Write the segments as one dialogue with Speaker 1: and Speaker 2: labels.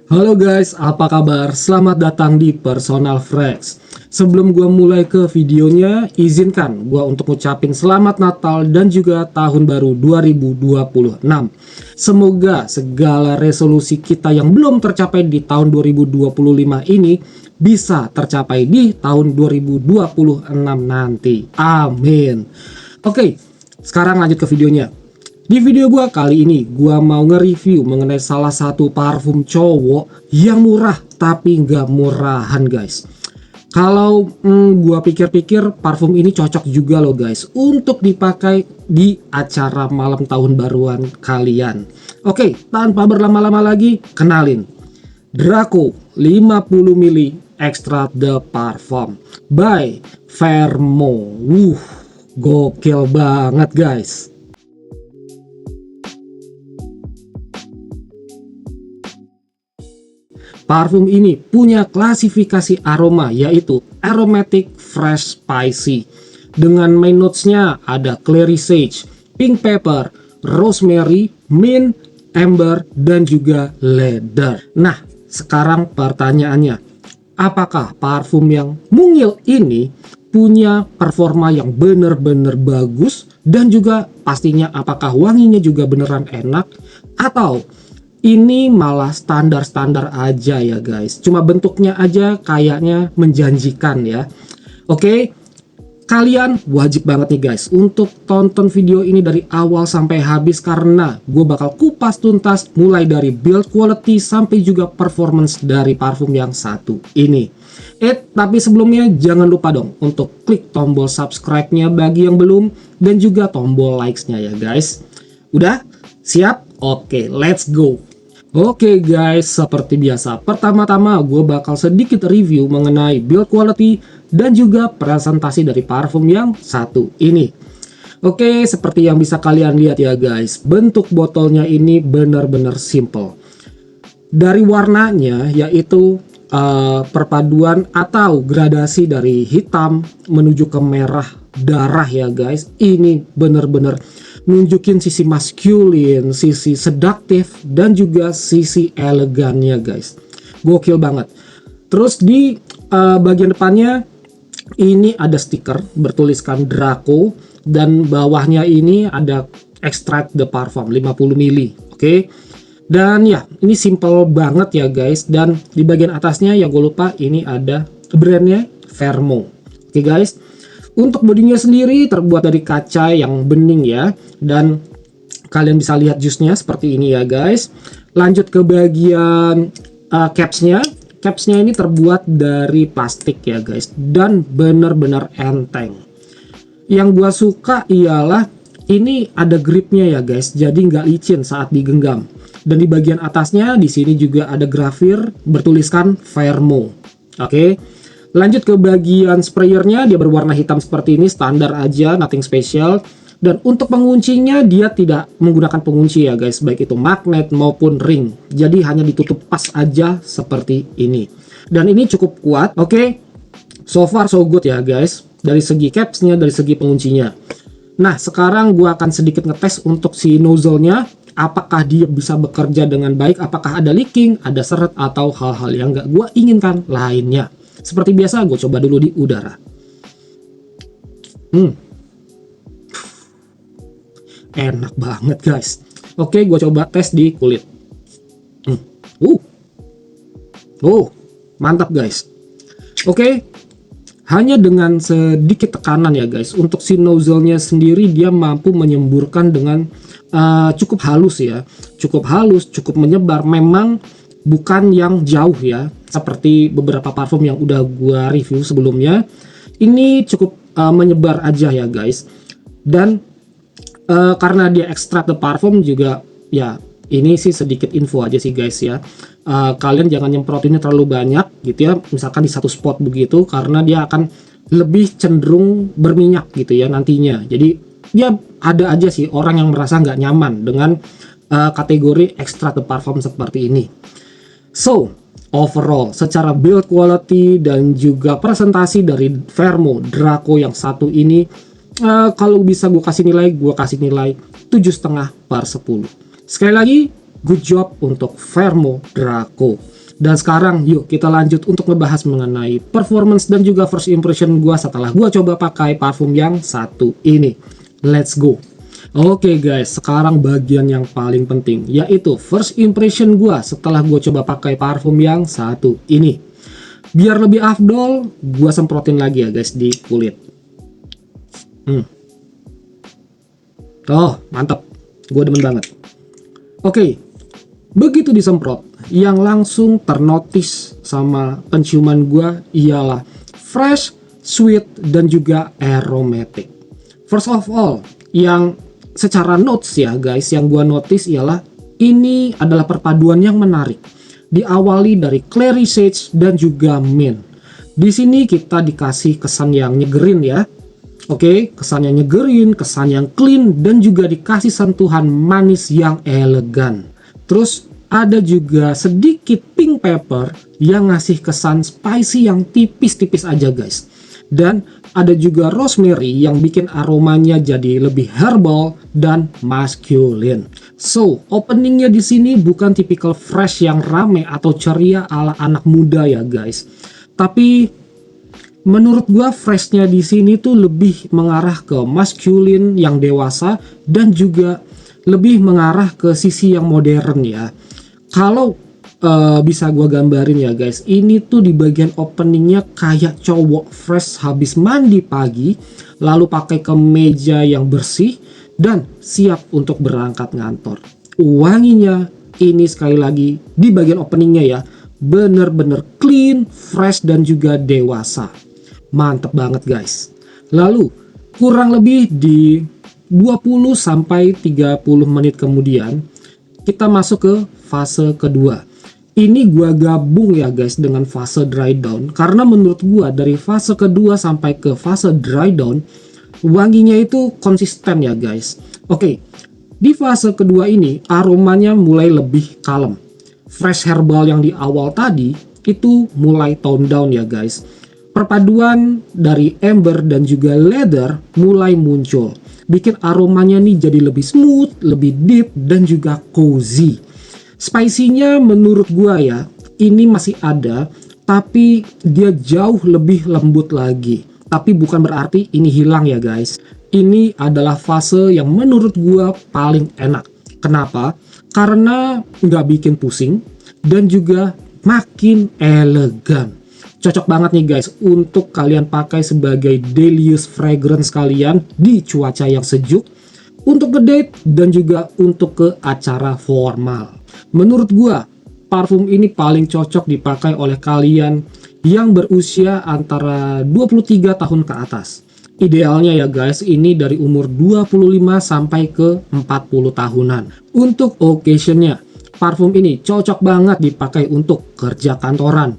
Speaker 1: Halo guys, apa kabar? Selamat datang di Personal Fresh. Sebelum gua mulai ke videonya, izinkan gua untuk ngucapin selamat Natal dan juga tahun baru 2026. Semoga segala resolusi kita yang belum tercapai di tahun 2025 ini bisa tercapai di tahun 2026 nanti. Amin. Oke, sekarang lanjut ke videonya. Di video gua kali ini, gua mau nge-review mengenai salah satu parfum cowok yang murah tapi nggak murahan guys. Kalau gua pikir-pikir parfum ini cocok juga loh guys untuk dipakai di acara malam tahun baruan kalian. Oke, tanpa berlama-lama lagi, kenalin. Draco 50 ml Extra de Parfum by Fermo. Gokil banget guys. Parfum ini punya klasifikasi aroma yaitu aromatic fresh spicy. Dengan main notes-nya ada clary sage, pink pepper, rosemary, mint, amber, dan juga leather. Nah, sekarang pertanyaannya, apakah parfum yang mungil ini punya performa yang bener-bener bagus dan juga pastinya apakah wanginya juga beneran enak atau ini malah standar-standar aja ya guys, cuma bentuknya aja kayaknya menjanjikan ya. Oke, kalian wajib banget nih guys untuk tonton video ini dari awal sampai habis karena gue bakal kupas tuntas mulai dari build quality sampai juga performance dari parfum yang satu ini. Tapi sebelumnya jangan lupa dong untuk klik tombol subscribe-nya bagi yang belum dan juga tombol likes-nya ya guys. Udah? Siap? Oke, let's go. Oke guys, seperti biasa, pertama-tama gue bakal sedikit review mengenai build quality dan juga presentasi dari parfum yang satu ini. Oke, seperti yang bisa kalian lihat ya guys, bentuk botolnya ini benar-benar simple. Dari warnanya yaitu perpaduan atau gradasi dari hitam menuju ke merah darah ya guys. Ini benar-benar nunjukin sisi maskulin, sisi seduktif, dan juga sisi elegannya guys. Gokil banget. Terus di bagian depannya ini ada stiker bertuliskan Draco dan bawahnya ini ada extract the parfum 50 ml. Oke. Dan ya, ini simple banget ya guys. Dan di bagian atasnya yang gue lupa ini ada brandnya Fermo. Oke guys. Untuk bodinya sendiri terbuat dari kaca yang bening ya. Dan kalian bisa lihat jusnya seperti ini ya guys. Lanjut ke bagian capsnya. Capsnya ini terbuat dari plastik ya guys. Dan benar-benar enteng. Yang gua suka ialah ini ada gripnya ya guys. Jadi nggak licin saat digenggam. Dan di bagian atasnya di sini juga ada grafir bertuliskan Fermo. Oke. Lanjut ke bagian sprayernya, dia berwarna hitam seperti ini, standar aja, nothing special. Dan untuk penguncinya dia tidak menggunakan pengunci ya guys, baik itu magnet maupun ring. Jadi hanya ditutup pas aja seperti ini. Dan ini cukup kuat, oke. So far so good ya guys, dari segi capsnya, dari segi penguncinya. Nah sekarang gua akan sedikit ngetes untuk si nozzle-nya. Apakah dia bisa bekerja dengan baik, apakah ada leaking, ada seret, atau hal-hal yang gak gua inginkan lainnya. Seperti biasa, gue coba dulu di udara. Enak banget guys. Oke, gue coba tes di kulit. Mantap guys. Oke, hanya dengan sedikit tekanan ya guys. Untuk si nozzle-nya sendiri dia mampu menyemburkan dengan cukup halus ya. Cukup halus, cukup menyebar. Memang bukan yang jauh ya, seperti beberapa parfum yang udah gua review sebelumnya. Ini cukup menyebar aja ya guys. Dan karena dia extract the parfum juga ya, ini sih sedikit info aja sih guys ya. Kalian jangan nyemprotinnya terlalu banyak gitu ya, misalkan di satu spot begitu, karena dia akan lebih cenderung berminyak gitu ya nantinya. Jadi ya ada aja sih orang yang merasa nggak nyaman dengan kategori extract the parfum seperti ini. So, overall, secara build quality dan juga presentasi dari Fermo Draco yang satu ini, kalau bisa gue kasih nilai 7,5/10. Sekali lagi, good job untuk Fermo Draco. Dan sekarang yuk kita lanjut untuk ngebahas mengenai performance dan juga first impression gua setelah gua coba pakai parfum yang satu ini. Let's go. Oke guys, sekarang bagian yang paling penting, yaitu first impression gua setelah gua coba pakai parfum yang satu ini. Biar lebih afdol, gua semprotin lagi ya guys di kulit. Oh, mantap. Gua demen banget. Oke, begitu disemprot, yang langsung ternotis sama penciuman gua ialah fresh, sweet, dan juga aromatic. First of all, yang secara notes ya guys, yang gua notice ialah ini adalah perpaduan yang menarik. Diawali dari clary sage dan juga mint. Di sini kita dikasih kesan yang nyegerin ya. Oke, kesan yang nyegerin, kesan yang clean, dan juga dikasih sentuhan manis yang elegan. Terus ada juga sedikit pink pepper yang ngasih kesan spicy yang tipis-tipis aja guys. Dan ada juga rosemary yang bikin aromanya jadi lebih herbal dan masculine. So, openingnya di sini bukan tipikal fresh yang rame atau ceria ala anak muda ya guys. Tapi menurut gua freshnya di sini tuh lebih mengarah ke masculine yang dewasa dan juga lebih mengarah ke sisi yang modern ya. Kalau bisa gua gambarin ya guys, ini tuh di bagian openingnya kayak cowok fresh habis mandi pagi, lalu pakai kemeja yang bersih dan siap untuk berangkat ngantor. Wanginya ini sekali lagi di bagian openingnya ya, bener-bener clean, fresh dan juga dewasa. Mantep banget guys. Lalu kurang lebih di 20 sampai 30 menit kemudian kita masuk ke fase kedua. Ini gua gabung ya guys dengan fase dry down, karena menurut gua dari fase kedua sampai ke fase dry down wanginya itu konsisten ya guys. Oke, di fase kedua ini aromanya mulai lebih kalem. Fresh herbal yang di awal tadi itu mulai tone down ya guys. Perpaduan dari amber dan juga leather mulai muncul, bikin aromanya nih jadi lebih smooth, lebih deep dan juga cozy. Spicy-nya menurut gua ya, ini masih ada, tapi dia jauh lebih lembut lagi. Tapi bukan berarti ini hilang ya guys. Ini adalah fase yang menurut gua paling enak. Kenapa? Karena nggak bikin pusing dan juga makin elegan. Cocok banget nih guys untuk kalian pakai sebagai daily use fragrance kalian di cuaca yang sejuk, untuk ngedate dan juga untuk ke acara formal. Menurut gua, parfum ini paling cocok dipakai oleh kalian yang berusia antara 23 tahun ke atas. Idealnya ya guys, ini dari umur 25 sampai ke 40 tahunan. Untuk occasionnya, parfum ini cocok banget dipakai untuk kerja kantoran,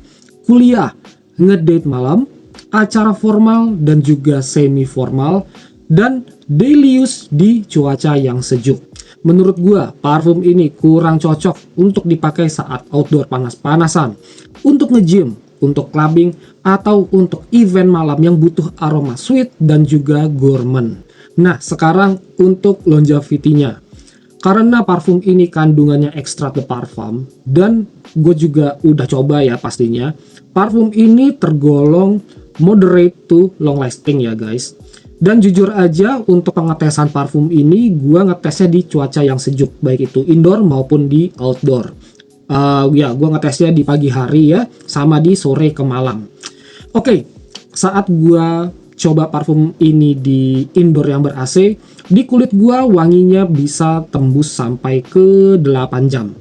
Speaker 1: kuliah, ngedate malam, acara formal dan juga semi formal, dan daily use di cuaca yang sejuk. Menurut gua, parfum ini kurang cocok untuk dipakai saat outdoor panas-panasan, untuk nge-gym, untuk clubbing, atau untuk event malam yang butuh aroma sweet dan juga gourmand. Nah, sekarang untuk longevity-nya. Karena parfum ini kandungannya extrait de parfum, dan gue juga udah coba ya pastinya, parfum ini tergolong moderate to long lasting ya guys. Dan jujur aja untuk pengetesan parfum ini gue ngetesnya di cuaca yang sejuk, baik itu indoor maupun di outdoor. Ya gue ngetesnya di pagi hari ya, sama di sore ke malam. Oke, saat gue coba parfum ini di indoor yang ber-AC, di kulit gue wanginya bisa tembus sampai ke 8 jam.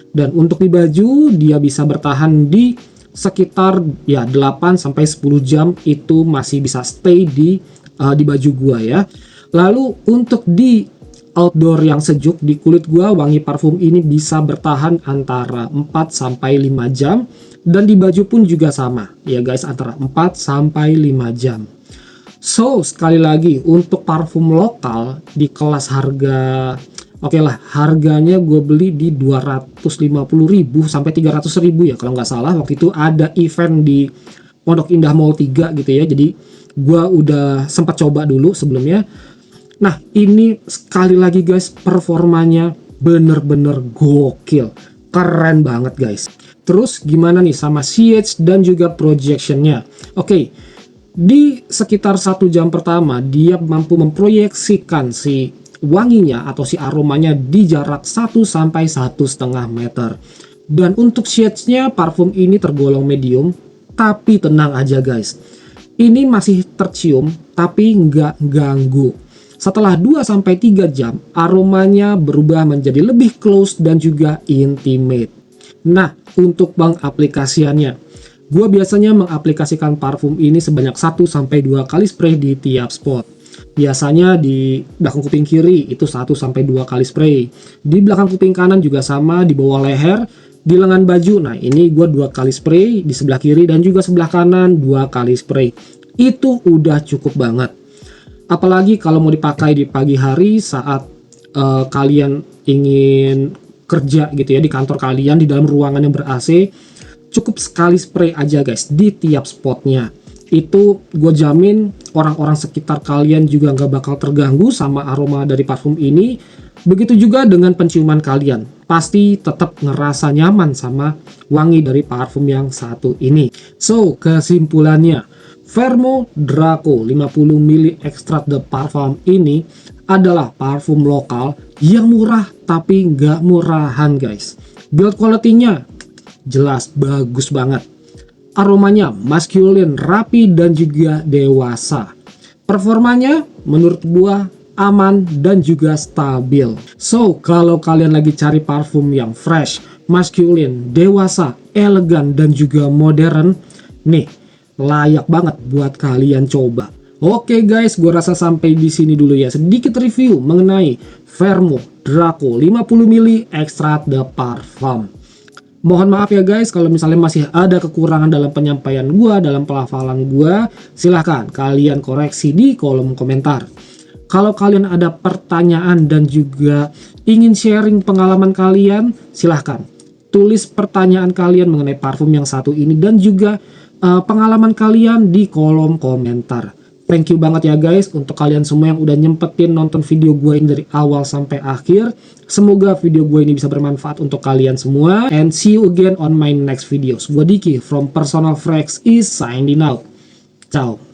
Speaker 1: Dan untuk di baju dia bisa bertahan di sekitar ya 8 sampai 10 jam, itu masih bisa stay di baju gua ya. Lalu untuk di outdoor yang sejuk, di kulit gua wangi parfum ini bisa bertahan antara 4 sampai 5 jam, dan di baju pun juga sama ya guys, antara 4 sampai 5 jam. So sekali lagi untuk parfum lokal di kelas harga oke lah, harganya gue beli di 250.000 sampai 300.000 ya kalau nggak salah. Waktu itu ada event di Pondok Indah Mall 3 gitu ya, jadi gue udah sempat coba dulu sebelumnya. Nah ini sekali lagi guys, performanya bener-bener gokil, keren banget guys. Terus gimana nih sama CH dan juga projectionnya? Oke, di sekitar 1 jam pertama dia mampu memproyeksikan si wanginya atau si aromanya di jarak 1 sampai 1,5 meter. Dan untuk shades-nya parfum ini tergolong medium, tapi tenang aja guys. Ini masih tercium tapi nggak ganggu. Setelah 2-3 jam, aromanya berubah menjadi lebih close dan juga intimate. Nah, untuk pengaplikasiannya, gue biasanya mengaplikasikan parfum ini sebanyak 1-2 kali spray di tiap spot. Biasanya di belakang kuping kiri itu 1-2 kali spray. Di belakang kuping kanan juga sama, di bawah leher, di lengan baju. Nah, ini gue 2 kali spray, di sebelah kiri dan juga sebelah kanan 2 kali spray. Itu udah cukup banget. Apalagi kalau mau dipakai di pagi hari saat kalian ingin kerja gitu ya di kantor kalian di dalam ruangan yang ber-AC, cukup sekali spray aja guys di tiap spotnya. Itu gue jamin orang-orang sekitar kalian juga nggak bakal terganggu sama aroma dari parfum ini. Begitu juga dengan penciuman kalian, pasti tetap ngerasa nyaman sama wangi dari parfum yang satu ini. So, kesimpulannya, Vermo Draco 50 ml Extrait de Parfum ini adalah parfum lokal yang murah tapi nggak murahan guys. Build quality-nya jelas bagus banget. Aromanya maskulin, rapi dan juga dewasa. Performanya menurut gua aman dan juga stabil. So, kalau kalian lagi cari parfum yang fresh, maskulin, dewasa, elegan dan juga modern, nih layak banget buat kalian coba. Oke guys, gue rasa sampai di sini dulu ya sedikit review mengenai Vermo Draco 50 ml Extrait de Parfum. Mohon maaf ya guys kalau misalnya masih ada kekurangan dalam penyampaian gue, dalam pelafalan gue, silahkan kalian koreksi di kolom komentar. Kalau kalian ada pertanyaan dan juga ingin sharing pengalaman kalian, silahkan tulis pertanyaan kalian mengenai parfum yang satu ini dan juga pengalaman kalian di kolom komentar. Thank you banget ya guys untuk kalian semua yang udah nyempetin nonton video gue ini dari awal sampai akhir. Semoga video gue ini bisa bermanfaat untuk kalian semua. And see you again on my next videos. Gue Diki from Personal Fragrance is signing out. Ciao.